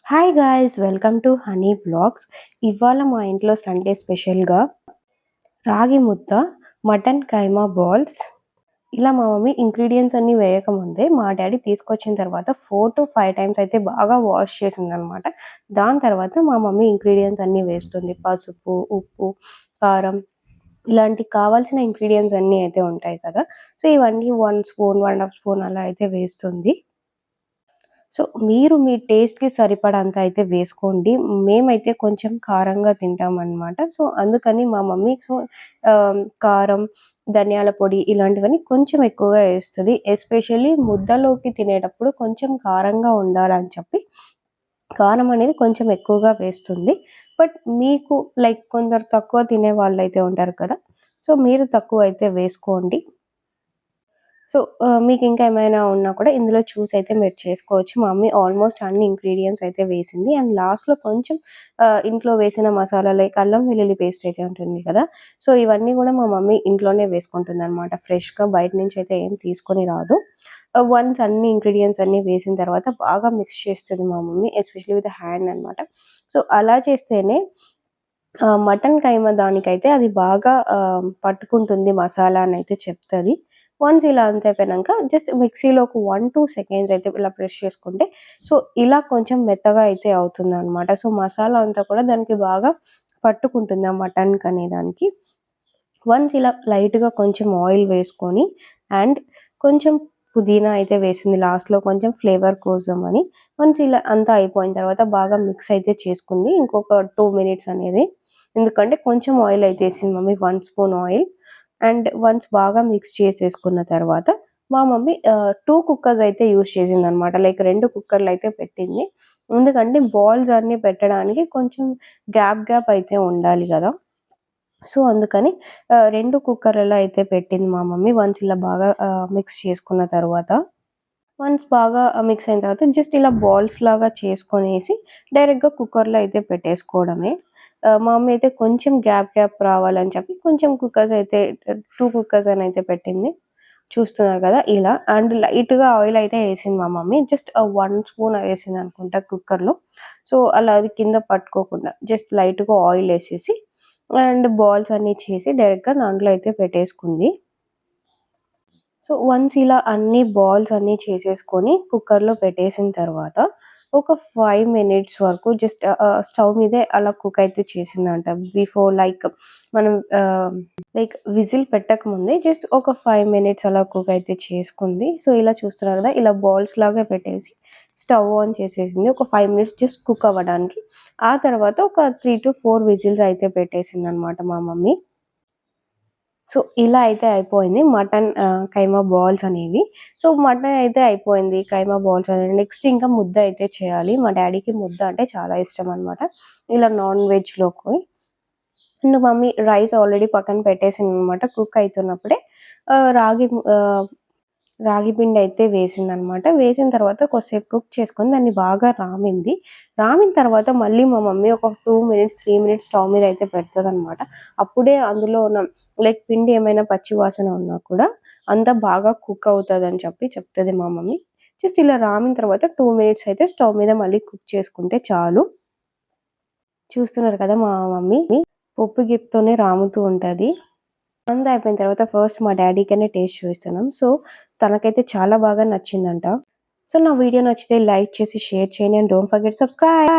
Hi guys, welcome to honey vlogs. ఇవాళ మా ఇంట్లో సండే స్పెషల్గా రాగి ముద్ద, మటన్ కైమా బాల్స్. ఇలా మా మమ్మీ ఇంగ్రీడియంట్స్ అన్నీ వేయకముందే మా డాడీ తీసుకొచ్చిన తర్వాత 4 to 5 టైమ్స్ అయితే బాగా వాష్ చేసిందనమాట. దాని తర్వాత మా మమ్మీ ఇంగ్రీడియంట్స్ అన్నీ వేస్తుంది. పసుపు, ఉప్పు, కారం, ఇలాంటి కావాల్సిన ఇంగ్రీడియంట్స్ అన్నీ అయితే ఉంటాయి కదా. సో ఇవన్నీ 1 స్పూన్ 1.5 స్పూన్ అలా అయితే వేస్తుంది. సో మీరు మీ టేస్ట్‌కి సరిపడంత అయితే వేసుకోండి. మేమైతే కొంచెం కారంగా తింటామనమాట. సో అందుకని మా మమ్మీ కారం, ధనియాల పొడి ఇలాంటివన్నీ కొంచెం ఎక్కువగా ఏస్తది. ఎస్పెషల్లీ ముద్దలోకి తినేటప్పుడు కొంచెం కారంగా ఉండాలని చెప్పి కారం అనేది కొంచెం ఎక్కువగా వేస్తుంది. బట్ మీకు లైక్ కొందరు తక్కువ తినే వాళ్ళైతే ఉంటారు కదా. సో మీరు తక్కువ అయితే వేసుకోండి. సో మీకింకా ఏమైనా ఉన్నా కూడా ఇందులో చూసయితే మీరు చేసుకోవచ్చు. మా మమ్మీ ఆల్మోస్ట్ అన్ని ఇంగ్రీడియెంట్స్ అయితే వేసింది. అండ్ లాస్ట్‌లో కొంచెం ఇంట్లో వేసిన మసాలా లైక్ అల్లం వెల్లుల్లి పేస్ట్ అయితే ఉంటుంది కదా. సో ఇవన్నీ గూడా మా మమ్మీ ఇంట్లోనే వేసుకుంటుందనమాట. ఫ్రెష్‌గా బయట నుంచి అయితే ఏం తీసుకొని రాదు. వన్స్ అన్ని ఇంగ్రీడియెంట్స్ అన్నీ వేసిన తర్వాత బాగా మిక్స్ చేస్తది మా మమ్మీ. ఎస్పెషల్లీ విత్ హ్యాండ్ అనమాట. సో అలా చేస్తేనే మటన్ కైమా దానికైతే అది బాగా పట్టుకుంటుంది మసాలా అనైతే చెప్తది. వన్స్ ఇలా అంతా అయిపోయినంక జస్ట్ మిక్సీలో ఒక 1, 2 సెకండ్స్ అయితే ఇలా ప్రెస్ చేసుకుంటే సో ఇలా కొంచెం మెత్తగా అయితే అవుతుందనమాట. సో మసాలా అంతా కూడా దానికి బాగా పట్టుకుంటుంది ఆ మటన్‌కనే దానికి. వన్స్ ఇలా లైట్‌గా కొంచెం ఆయిల్ వేసుకొని అండ్ కొంచెం పుదీనా అయితే వేసింది లాస్ట్‌లో కొంచెం ఫ్లేవర్ కోసం అని. వన్స్ ఇలా అంతా అయిపోయిన తర్వాత బాగా మిక్స్ అయితే చేసుకుంది. ఇంకొక 2 మినిట్స్ అనేది. ఎందుకంటే కొంచెం ఆయిల్ అయితే ఏసింది mummy 1 spoon oil. And once బాగా మిక్స్ చేసేసుకున్న తర్వాత మా మమ్మీ 2 కుక్కర్స్ అయితే యూజ్ చేసిందనమాట. లైక్ 2 కుక్కర్‌లు అయితే పెట్టింది. ఎందుకంటే బాల్స్ అన్నీ పెట్టడానికి కొంచెం గ్యాప్ అయితే ఉండాలి గదా. సో అందుకని 2 కుక్కర్‌లలో అయితే పెట్టింది మా మమ్మీ. వన్స్ ఇలా బాగా మిక్స్ చేసుకున్న తర్వాత వన్స్ బాగా మిక్స్ అయిన తర్వాత జస్ట్ ఇలా బాల్స్ లాగా చేసుకొనేసి డైరెక్ట్‌గా కుక్కర్‌లో అయితే పెట్టేసుకోవడమే. మా మమ్మీ అయితే కొంచెం గ్యాప్ రావాలని చెప్పి కొంచెం కుక్కర్స్ అయితే 2 కుక్కర్స్ అని అయితే పెట్టింది. చూస్తున్నారు కదా ఇలా. అండ్ లైట్‌గా ఆయిల్ అయితే ఏసింది మా మమ్మీ. జస్ట్ 1 స్పూన్ ఏసిందనుకుంటా కుక్కర్‌లో. సో అలా అది కింద పట్టుకోకుండా జస్ట్ లైట్‌గా ఆయిల్ ఏసేసి అండ్ బాల్స్ అన్నీ చేసి డైరెక్ట్‌గా దాంట్లో అయితే పెట్టేసుకుంది. సో వన్స్ ఇలా అన్ని బాల్స్ అన్నీ చేసేసుకొని కుక్కర్‌లో పెట్టేసిన తర్వాత ఒక 5 మినిట్స్ వరకు జస్ట్ స్టవ్ మీదే అలా కుక్ అయితే చేసిందంట. బిఫోర్ లైక్ మనం లైక్ విజిల్ పెట్టకముందే జస్ట్ ఒక 5 మినిట్స్ అలా కుక్ అయితే చేసుకుంది. సో ఇలా చూస్తున్నారు కదా, ఇలా బాల్స్ లాగా పెట్టేసి స్టవ్ ఆన్ చేసేసింది. ఒక 5 మినిట్స్ జస్ట్ కుక్ అవ్వడానికి. ఆ తర్వాత ఒక 3-4 విజిల్స్ అయితే పెట్టేసిందనమాట మా మమ్మీ. సో ఇలా అయితే అయిపోయింది మటన్ కైమా బాల్స్ అనేవి. సో మటన్ అయితే అయిపోయింది. కైమా బాల్స్ అనేవి నెక్స్ట్ ఇంకా ముద్ద అయితే చేయాలి. మా డ్యాడీకి ముద్ద అంటే చాలా ఇష్టం అనమాట. ఇలా నాన్ వెజ్‌లోకి. అండ్ మమ్మీ రైస్ ఆల్రెడీ పక్కన పెట్టేసిందనమాట. కుక్ అయితున్నప్పుడే రాగి పిండి అయితే వేసిందనమాట. వేసిన తర్వాత కొద్దిసేపు కుక్ చేసుకొని దాన్ని బాగా రామింది. రామిన తర్వాత మళ్ళీ మా మమ్మీ ఒక 2 మినిట్స్, 3 మినిట్స్ స్టవ్ మీద అయితే పెడతదనమాట. అప్పుడే అందులో ఉన్న లైక్ పిండి ఏమైనా పచ్చి వాసన ఉన్నా కూడా అంతా బాగా కుక్ అవుతదని చెప్పి చెప్తది మా మమ్మీ. జస్ట్ ఇలా రామిన తర్వాత 2 మినిట్స్ అయితే స్టవ్ మీద మళ్ళీ కుక్ చేసుకుంటే చాలు. చూస్తున్నారు కదా మా మమ్మీ పప్పు గిత్తోనే రాముతూ ఉంటది. అంతా అయిపోయిన తర్వాత ఫస్ట్ మా డ్యాడీకనే టేస్ట్ చూస్తున్నాం. సో తనకైతే చాలా బాగా నచ్చిందంట. సో నా వీడియో నచ్చితే లైక్ చేసి షేర్ చేయండి. And don't forget subscribe.